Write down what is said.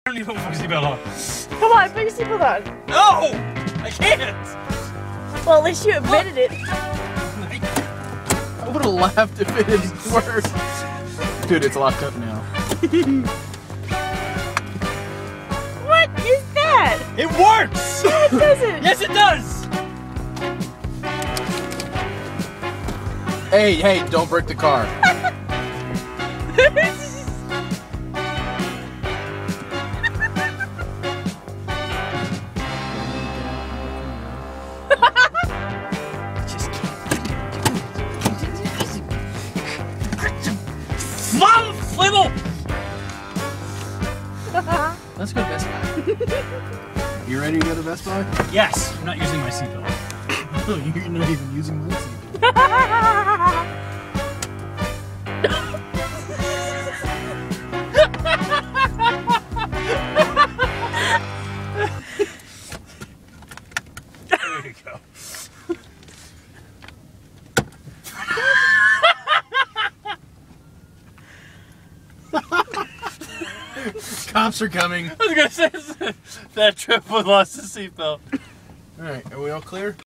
don't even put my seatbelt on. Come on, put your seatbelt on. No! I can't! Well, at least you admitted it. I would have laughed if it didn't work. Dude, it's locked up now. What is that? It works! No, it doesn't. Yes, it does! Hey, don't break the car. Mom, Flibble! Let's go to Best Buy. You ready to go to Best Buy? Yes, I'm not using my seatbelt. No, you're not even using my seatbelt. There you go. Cops are coming. I was gonna say that trip was lost the seatbelt. Alright, are we all clear?